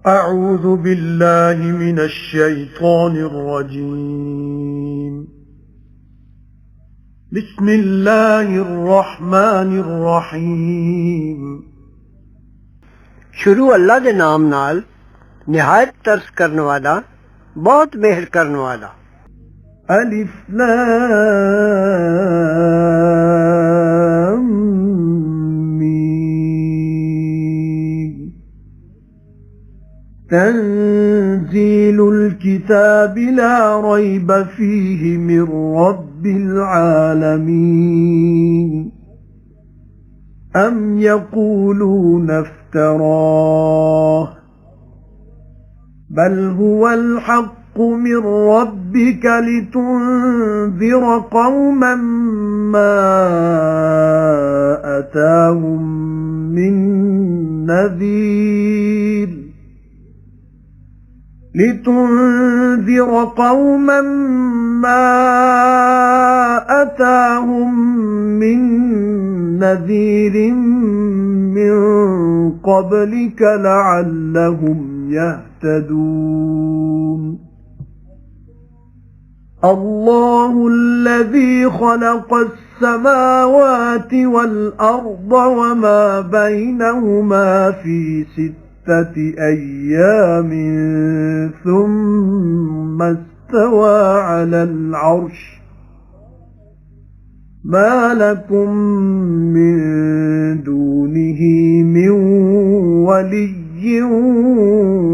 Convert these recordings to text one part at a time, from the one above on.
أعوذ بالله من الشيطان الرجيم بسم الله الرحمن الرحيم شروع اللہ دے نام نال نہایت ترس کرنے والا بہت مہر کرنے والا ألف لام ميم تنزيل الكتاب لا ريب فيه من رب العالمين أم يقولون افتراه بل هو الحق من ربك لتنذر قوما ما أتاهم من نذير لتنذر قوما ما أتاهم من نذير من قبلك لعلهم يهتدون الله الذي خلق السماوات والأرض وما بينهما في 6 أيام ثم استوى على العرش ما لكم من دونه من ولي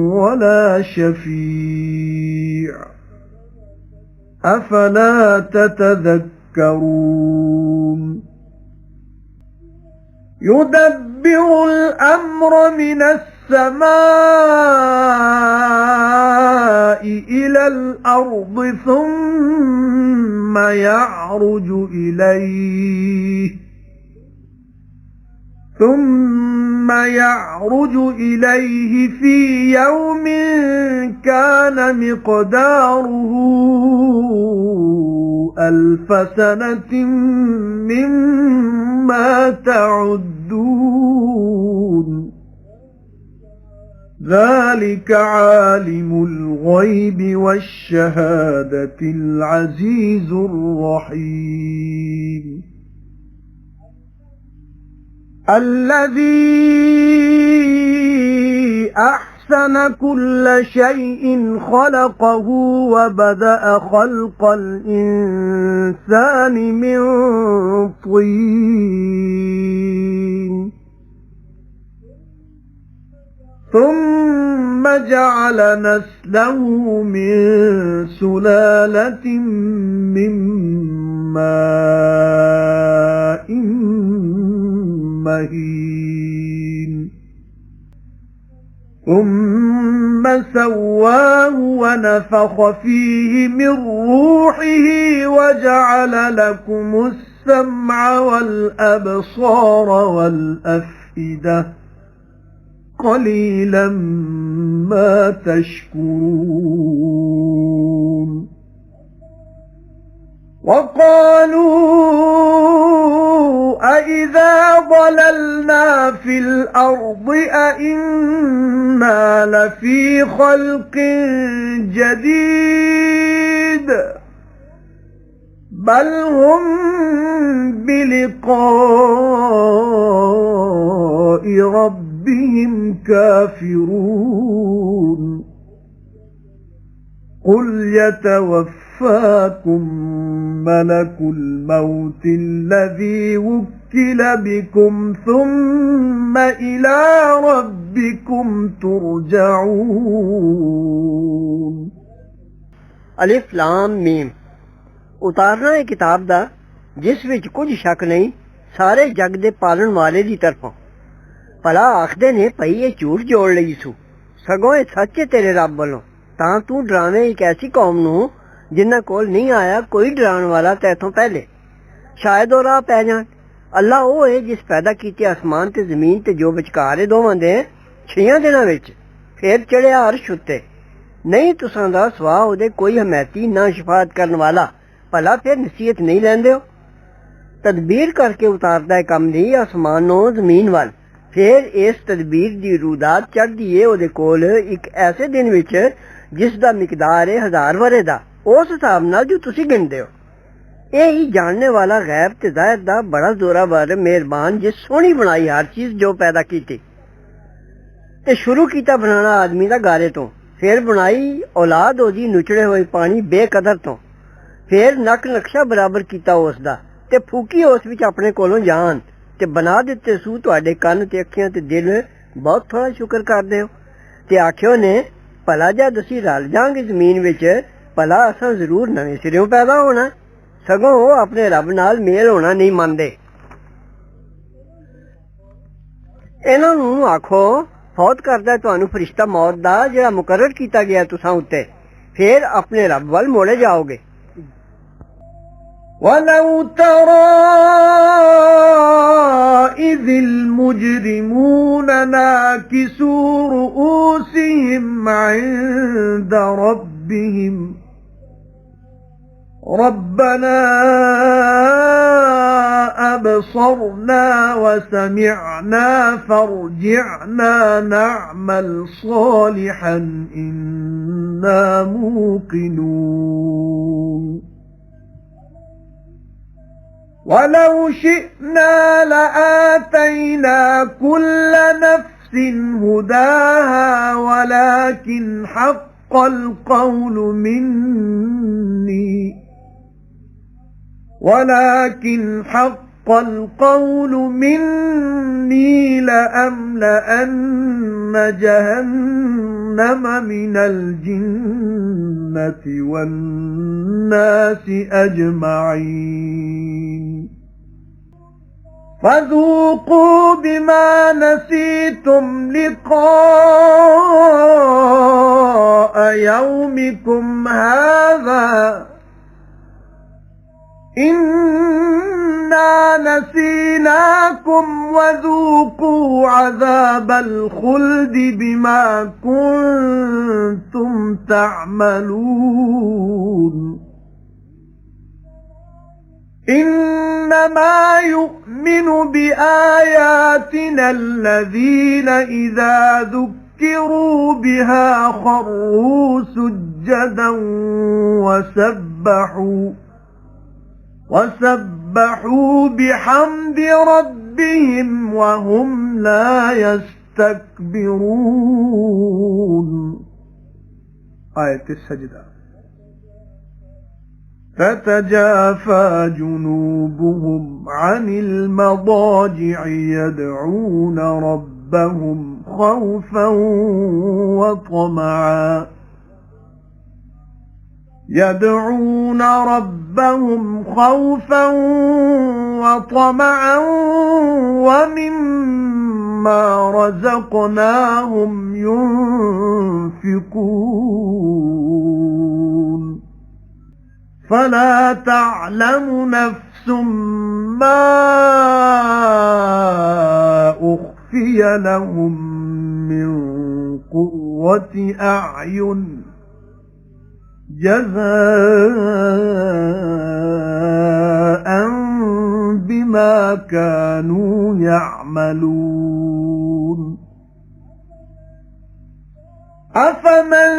ولا شفيع أفلا تتذكرون يدبر الأمر من السماء إلى الأرض ثم يعرج إليه في يوم كان مقداره 1000 سنة مما تعدون ذلك عالم الغيب والشهادة العزيز الرحيم الذي أحسن كل شيء خلقه وبدأ خلق الإنسان من طين ثم جعل نسله من سلالة من ماء مهين ثم سواه ونفخ فيه من روحه وجعل لكم السمع والأبصار والأفئدة قليلا ما تشكرون وقالوا أَإِذَا ضَلَلْنَا فِي الْأَرْضِ أَإِنَّا لَفِي خَلْقٍ جَدِيدٍ بَلْ هُمْ بِلِقَاءِ رَبِّهِمْ كَافِرُونَ قُلْ يَتَوَفَّاكُم مَلَكُ الْمَوْتِ الَّذِي وُكِّلَ بِكُمْ ثُمَّ إِلَى رَبِّكُمْ تُرْجَعُونَ الف لام میم ਉਤਾਰਨਾ ਹੈ ਕਿਤਾਬ ਦਾ ਜਿਸ ਵਿੱਚ ਕੁਝ ਸ਼ੱਕ ਨਹੀਂ ਸਾਰੇ ਜਗ ਦੇ ਪਾਲਣ ਵਾਲੇ ਦੀ ਤਰਫੋਂ ਭਲਾ ਆਖਦੇ ਨੇ ਭਈ ਇਹ ਝੂਠ ਜੋੜ ਲਈ ਸੂ ਸਗੋਂ ਇਹ ਸੱਚ ਹੈ ਤੇਰੇ ਰੱਬ ਵੱਲੋਂ ਤਾਂ ਤੂੰ ਡਰਾਵੇਂ ਇੱਕ ਐਸੀ ਕੌਮ ਨੂੰ ਜਿਨ੍ਹਾਂ ਕੋਲ ਨਹੀਂ ਆਇਆ ਕੋਈ ਡਰਾਉਣ ਵਾਲਾ ਤੈਥੋਂ ਪਹਿਲੇ ਸ਼ਾਇਦ ਉਹ ਰਾਹ ਪੈ ਜਾਣ ਅੱਲਾ ਉਹ ਹੈ ਜਿਸ ਪੈਦਾ ਕੀਤੇ ਅਸਮਾਨ ਤੇ ਜ਼ਮੀਨ ਤੇ ਜੋ ਵਿਚਕਾਰ ਇਹ ਦੋਵਾਂ ਦੇ 6 ਦਿਨਾਂ ਵਿੱਚ ਫਿਰ ਚੜਿਆ ਅਰਸ਼ ਉੱਤੇ ਨਹੀਂ ਤੁਸਾਂ ਦਾ ਸਵਾ ਉਹਦੇ ਕੋਈ ਹਮਾਇਤੀ ਨਾ ਸ਼ਫਾਅਤ ਕਰਨ ਵਾਲਾ ਭਲਾ ਫਿਰ ਨਸੀਹਤ ਨਹੀਂ ਲੈਂਦੇ ਹੋ ਤਦਬੀਰ ਕਰਕੇ ਉਤਾਰਦਾ ਹੈ ਕੰਮ ਦੀ ਅਸਮਾਨੋਂ ਜ਼ਮੀਨ ਵੱਲ फिर इस तदबीर दी रूदात चढ़दी है ओदे कोल एक ऐसे दिन विच जिस दा मिकदार है 1000 वरे दा, उस हिसाब नाल जो तुसी गिनदे हो। यही जानने वाला गैब ते ज़ाहिर दा बड़ा जोरावर मेहरबान जिस सोहनी बनाई हर चीज जो पैदा कीती ते शुरू कीता बनाना आदमी दा गारे तो, फिर बनाई औलाद ओदी नुचड़े हुए पानी बेकदर तो, फिर नक नक्शा बराबर कीता उसदा ते फूकी उस विच अपने कोलों जान ते बना दिते सू तुहाडे कन ते अखियां ते दिल। बहुत थोड़ा शुक्र करदे हो ते आखियो ने भला जद असीं रल जांगे जमीन विच भला असां जरूर नवें सिरों पैदा होना, सगों वो अपने रब नाल मेल होना नहीं मनदे। इन्हां नूं आखो फौत करदा तुहानू फरिश्ता मौत दा जिहड़ा मुकर्रर कीता गया तुसां उत्ते, फिर अपने रब वल मोड़े जाओगे। وَلَوْ تَرَى إِذِ الْمُجْرِمُونَ نَاكِسُو رُءُوسِهِمْ عِندَ رَبِّهِمْ رَبَّنَا أَبْصَرْنَا وَسَمِعْنَا فَارْجِعْنَا نَعْمَلْ صَالِحًا إِنَّا مُوقِنُونَ وَلَوْ شِئْنَا لَآتَيْنَا كُلَّ نَفْسٍ هُدَاهَا وَلَكِنْ حَقَّ الْقَوْلُ مِنِّي لَأَمْلَأَنَّ جَهَنَّمَ مِنَ الْجِنَّةِ وَالنَّاسِ أَجْمَعِينَ فَذُوقُوا بِمَا نَسِيتُمْ لِقَاءَ يَوْمِكُمْ هَذَا إِنَّا نَسِينَاكُمْ وَذُوقُوا عَذَابَ الْخُلْدِ بِمَا كُنتُمْ تَعْمَلُونَ إِنَّمَا يُؤْمِنُ بِآيَاتِنَا الَّذِينَ إِذَا ذُكِّرُوا بِهَا خَرُّوا سُجَّدًا وَسَبَّحُوا بِحَمْدِ رَبِّهِمْ وَهُمْ لَا يَسْتَكْبِرُونَ. آية السجدة. تتجافى جنوبهم عن المضاجع يدعون ربهم خوفا وطمعا ومما رزقناهم ينفقون فلا تعلم نفس ما أخفي لهم من قرة أعين جزاء بما كانوا يعملون. أفمن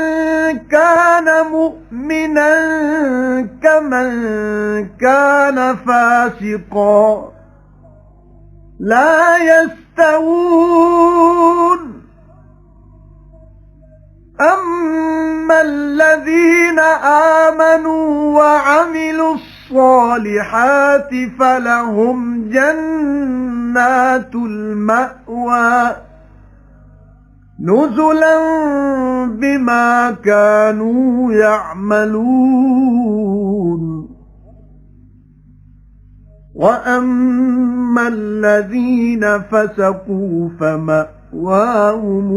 كان مؤمنا كمن كان فاسقا لا يستوون. أما الذين آمنوا وعملوا الصالحات فلهم جنات المأوى نزلا بما كانوا يعملون. وأما الذين فسقوا فمأواهم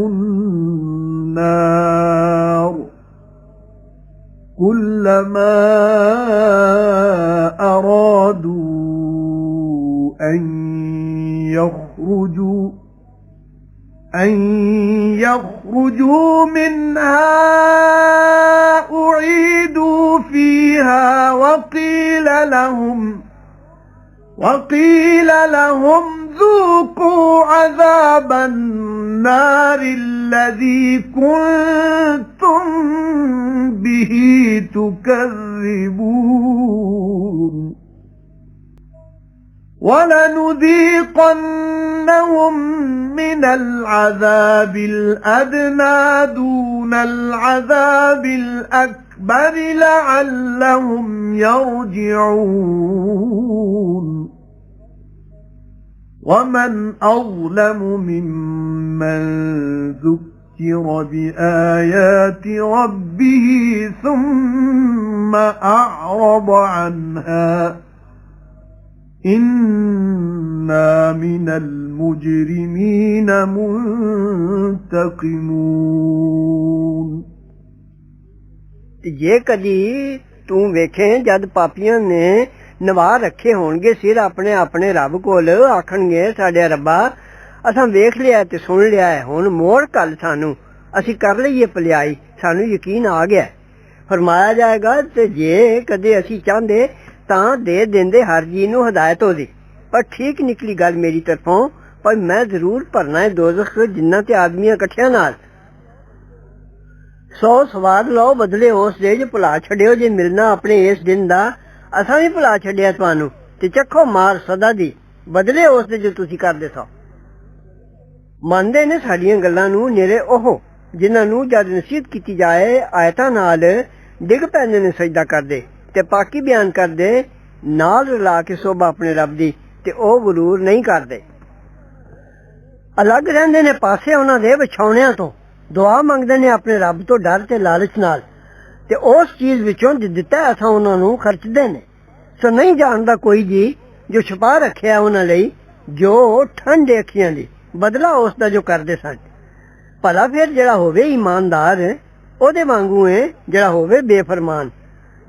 النار كلما أرادوا أن يخرجوا منها أعيدوا فيها وقيل لهم ذوقوا عذاب النار الذي كنتم به تكذبون ولنذيقنهم من العذاب الأدنى دون العذاب الأكبر لعلهم يرجعون ومن أظلم ممن ذكر بآيات ربه ثم أعرض عنها إنا من المجرمين منتقمون ਜੇ ਕਦੀ ਤੂੰ ਵੇਖੇ ਜਦ ਪਾਪੀਆਂ ਨੇ ਨਵਾ ਰੱਖੇ ਹੋਣਗੇ ਸਿਰ ਆਪਣੇ ਆਪਣੇ ਰੱਬ ਕੋਲ ਆਖਣਗੇ ਸਾਡੇ ਰੱਬਾ ਅਸਾਂ ਵੇਖ ਲਿਆ ਤੇ ਸੁਣ ਲਿਆ ਹੈ ਹੁਣ ਮੋੜ ਕੱਲ ਸਾਨੂੰ ਅਸੀਂ ਕਰ ਲਈਏ ਭਲਾਈ ਸਾਨੂੰ ਯਕੀਨ ਆ ਗਿਆ ਫਰਮਾਇਆ ਜਾਏਗਾ ਤੇ ਜੇ ਕਦੇ ਅਸੀਂ ਚਾਹੁੰਦੇ ਤਾਂ ਦੇ ਦਿੰਦੇ ਹਰ ਜੀ ਨੂੰ ਹਦਾਇਤ ਉਹਦੀ ਪਰ ਠੀਕ ਨਿਕਲੀ ਗੱਲ ਮੇਰੀ ਤਰਫੋਂ ਪਰ ਮੈਂ ਜ਼ਰੂਰ ਭਰਨਾ ਹੈ ਦੋਜ਼ਖ ਜਿੰਨਾਂ ਤੇ ਆਦਮੀਆਂ ਇਕੱਠਿਆਂ ਨਾਲ 100 ਸਵਾਦ ਲਓ ਬਦਲੇ ਉਸ ਦੇ ਜੋ ਭੁਲਾ ਛੱਡਿਓ ਜੇ ਮਿਲਣਾ ਆਪਣੇ ਇਸ ਦਿਨ ਦਾ ਅਸਾਂ ਵੀ ਭੁਲਾ ਛੱਡਿਆ ਤੁਹਾਨੂੰ ਤੇ ਚੱਖੋ ਮਾਰ ਸਦਾ ਦੀ ਬਦਲੇ ਉਸ ਦੇ ਜੋ ਤੁਸੀਂ ਕਰਦੇ ਸੋ ਮੰਨਦੇ ਨੇ ਸਾਡੀਆਂ ਗੱਲਾਂ ਨੂੰ ਨੇਰੇ ਉਹ ਜਿਨ੍ਹਾਂ ਨੂੰ ਜਦ ਨਸੀਹਤ ਕੀਤੀ ਜਾਏ ਆਇਤਾਂ ਨਾਲ ਡਿੱਗ ਪੈਂਦੇ ਨੇ ਸਜਦਾ ਕਰਦੇ ਤੇ ਪਾਕੀ ਬਿਆਨ ਕਰਦੇ ਨਾਲ ਰਲਾ ਕੇ ਸੋਭਾ ਆਪਣੇ ਰੱਬ ਦੀ ਤੇ ਉਹ ਗੁਰੂਰ ਨਹੀਂ ਕਰਦੇ ਅਲੱਗ ਰਹਿੰਦੇ ਨੇ ਪਾਸੇ ਉਹਨਾਂ ਦੇ ਵਿਛਾਉਣਿਆਂ ਤੋਂ ਦੁਆ ਮੰਗਦੇ ਨੇ ਆਪਣੇ ਰੱਬ ਤੋਂ ਡਰ ਤੇ ਲਾਲਚ ਨਾਲ ਤੇ ਉਸ ਚੀਜ਼ ਵਿੱਚੋਂ ਦਿੱਤਾ ਅਸਾਂ ਉਹਨਾਂ ਨੂੰ ਖਰਚਦੇ ਨੇ ਸੋ ਨਹੀਂ ਜਾਣਦਾ ਕੋਈ ਜੀ ਜੋ ਛੁਪਾ ਰੱਖਿਆ ਉਹਨਾਂ ਲਈ ਜੋ ਠੰਡੇ ਅੱਖੀਆਂ ਦੀ ਬਦਲਾ ਉਸ ਦਾ ਜੋ ਕਰਦੇ ਸਨ ਭਲਾ ਫਿਰ ਜਿਹੜਾ ਹੋਵੇ ਇਮਾਨਦਾਰ ਉਹਦੇ ਵਾਂਗੂ ਹੈ ਜਿਹੜਾ ਹੋਵੇ ਬੇਫਰਮਾਨ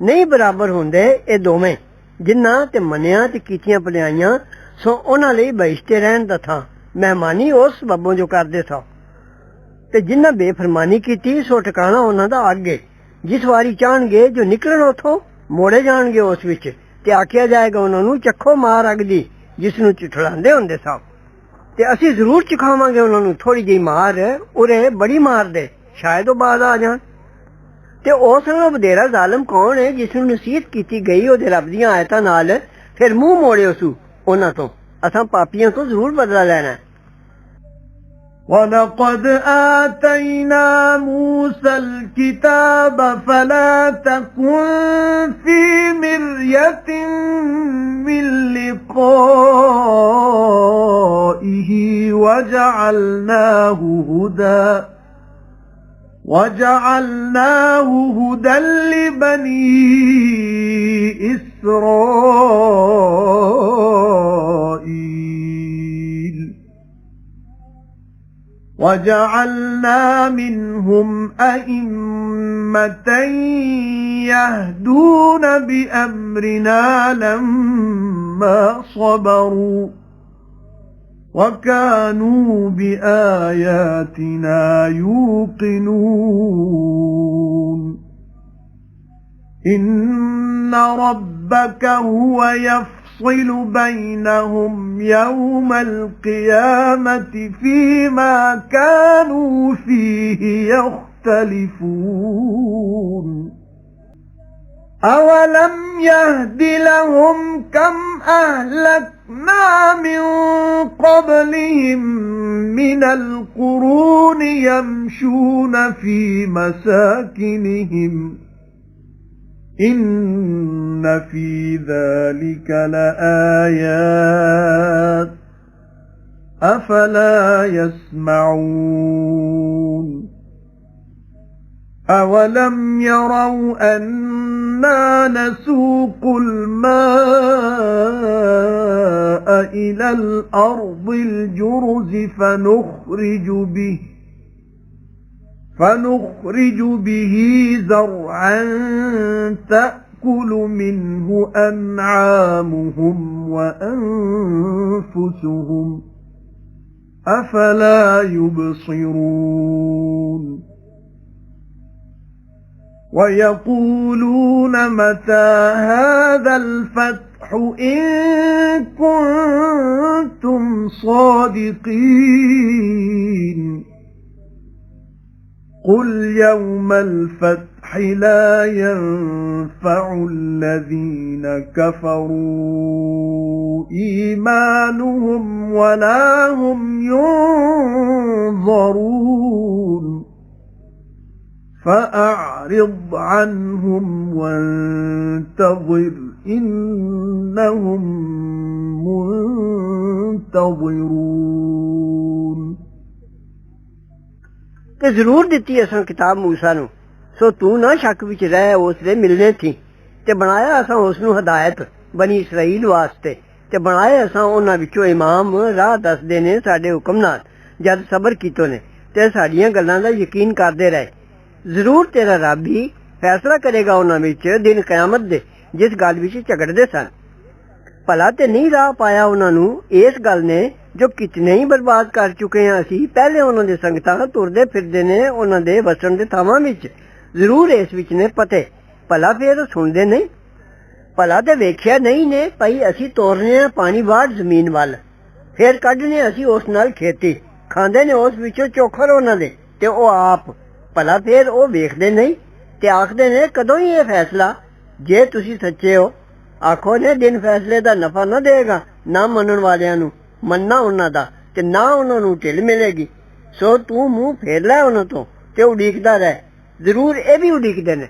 ਨਹੀਂ ਬਰਾਬਰ ਹੁੰਦੇ ਇਹ ਦੋਵੇਂ ਜਿਨ੍ਹਾਂ ਤੇ ਮੰਨਿਆ ਤੇ ਕੀਤੀਆਂ ਭਲਾਈਆਂ ਸੋ ਉਹਨਾਂ ਲਈ ਬਹਿਸ਼ਤੇ ਰਹਿਣ ਦਾ ਥਾਂ ਮਹਿਮਾਨੀ ਉਸ ਸਬਬੋਂ ਜੋ ਕਰਦੇ ਸੋ ਤੇ ਜਿਨ੍ਹਾਂ ਬੇਫਰਮਾਨੀ ਕੀਤੀ ਸੋ ਟਿਕਾਣਾ ਉਹਨਾਂ ਦਾ ਅੱਗੇ ਜਿਸ ਵਾਰੀ ਚਾਹਣਗੇ ਜੋ ਨਿਕਲਣ ਉਥੋਂ ਮੋੜੇ ਜਾਣਗੇ ਉਸ ਵਿੱਚ ਤੇ ਆਖਿਆ ਜਾਏਗਾ ਉਹਨਾਂ ਨੂੰ ਚੱਖੋ ਮਾਰ ਅੱਗ ਦੀ ਜਿਸ ਨੂੰ ਚਿਠਲਾਉਂਦੇ ਹੁੰਦੇ ਸਭ ਤੇ ਅਸੀਂ ਜ਼ਰੂਰ ਚਖਾਵਾਂਗੇ ਉਹਨਾਂ ਨੂੰ ਥੋੜੀ ਜਿਹੀ ਮਾਰ ਉਰੇ ਬੜੀ ਮਾਰ ਦੇ ਸ਼ਾਇਦ ਉਹ ਬਾਜ਼ ਆ ਜਾਣ ਤੇ ਉਸ ਨਾਲੋਂ ਵਧੇਰਾ ਜ਼ਾਲਮ ਕੌਣ ਹੈ ਜਿਸ ਨੂੰ ਨਸੀਹਤ ਕੀਤੀ ਗਈ ਉਹਦੇ ਰੱਬ ਦੀਆਂ ਆਇਤਾਂ ਨਾਲ ਫਿਰ ਮੂੰਹ ਮੋੜਿਓ ਸੂ ਉਹਨਾਂ ਤੋਂ ਅਸਾਂ ਪਾਪੀਆਂ ਤੋਂ ਜ਼ਰੂਰ ਬਦਲਾ ਲੈਣਾ وَلَقَدْ آتَيْنَا مُوسَى الْكِتَابَ فَلَا تَكُنْ فِي مِرْيَةٍ مِّن لِقَائِهِ وَجَعَلْنَاهُ هُدًى لِبَنِي إِسْرَائِيلَ وَجَعَلْنَا مِنْهُمْ أَئِمَّةً يَهْدُونَ بِأَمْرِنَا لَمَّا صَبَرُوا وَكَانُوا بِآيَاتِنَا يُوقِنُونَ إِنَّ رَبَّكَ هُوَ يَفْصِلُ بَيْنَهُمْ يَوْمَ الْقِيَامَةِ فِيمَا كَانُوا فِيهِ يَخْتَلِفُونَ أَوَلَمْ يَهْدِ لَهُمْ كَمْ أَهْلَكْنَا مِنْ قَبْلِهِمْ مِنَ الْقُرُونِ يَمْشُونَ فِي مَسَاكِنِهِمْ إِنَّ فِي ذَلِكَ لَآيَاتٍ أَفَلَا يَسْمَعُونَ أَوَلَمْ يَرَوْا أَنَّا نَسُوقُ الْمَاءَ إِلَى الْأَرْضِ الْجُرُزِ فنخرج به زرعا تأكل منه أنعامهم وأنفسهم أفلا يبصرون ويقولون متى هذا الفتح إن كنتم صادقين قل يوم الفتح لا ينفع الذين كفروا إيمانهم ولا هم ينظرون فأعرض عنهم وانتظر إنهم منتظرون کہ ضرور دیتی اساں کتاب موسیٰ نو سو تو نہ شک وچ رہ اس دے ملنے تھی تے بنایا اساں اس نو ہدایت بنی اسرائیل واسطے تے بنایا اساں انہاں وچوں امام راہ دسدے نے ساڈے حکم نال جد صبر کیتو نے تے ساڈیاں گلاں دا یقین کردے رہے ضرور تیرا رب ہی فیصلہ کرے گا انہاں وچ دن قیامت دے جس گل وچ جھگڑدے سن ਭਲਾ ਤੇ ਨਹੀਂ ਰਾਹ ਪਾਇਆ ਉਹਨਾਂ ਨੂੰ ਇਸ ਗੱਲ ਨੇ ਜੋ ਕਿਤਨੇ ਹੀ ਬਰਬਾਦ ਕਰ ਚੁੱਕੇ ਹਾਂ ਅਸੀਂ ਪਹਿਲੇ ਉਹਨਾਂ ਦੇ ਸੰਗਤਾਂ ਤੁਰਦੇ ਫਿਰਦੇ ਨੇ ਉਹਨਾਂ ਦੇ ਵਸਣ ਦੇ ਥਾਵਾਂ ਵਿੱਚ ਜ਼ਰੂਰ ਇਸ ਵਿੱਚ ਨੇ ਪਤੇ ਭਲਾ ਫਿਰ ਸੁਣਦੇ ਨਹੀਂ ਭਲਾ ਤੇ ਵੇਖਿਆ ਨਹੀਂ ਨੇ ਭਾਈ ਅਸੀਂ ਤੋਰਨੇ ਆ ਪਾਣੀ ਬਾਹਰ ਜ਼ਮੀਨ ਵੱਲ ਫਿਰ ਕੱਢਨੇ ਅਸੀਂ ਉਸ ਨਾਲ ਖੇਤੀ ਖਾਂਦੇ ਨੇ ਉਸ ਵਿੱਚੋਂ ਚੋਖਰ ਉਹਨਾਂ ਦੇ ਤੇ ਉਹ ਆਪ ਭਲਾ ਫਿਰ ਉਹ ਵੇਖਦੇ ਨਹੀਂ ਤੇ ਆਖਦੇ ਨੇ ਕਦੋਂ ਹੀ ਇਹ ਫੈਸਲਾ ਜੇ ਤੁਸੀਂ ਸੱਚੇ ਹੋ ਆਖੋ ਨੇ ਦਿਨ ਫੈਸਲੇ ਦਾ ਨਫਾ ਨਾ ਦੇਗਾ ਨਾ ਮੰਨਣ ਵਾਲਿਆਂ ਨੂੰ ਮੰਨਣਾ ਉਹਨਾਂ ਦਾ ਤੇ ਨਾ ਉਹਨਾਂ ਨੂੰ ਢਿੱਲ ਮਿਲੇਗੀ ਸੋ ਤੂੰ ਮੂੰਹ ਫੇਰ ਲੈ ਉਹਨਾਂ ਤੋਂ ਤੇ ਉਡੀਕਦਾ ਰਹਿ ਜ਼ਰੂਰ ਇਹ ਵੀ ਉਡੀਕਦੇ ਨੇ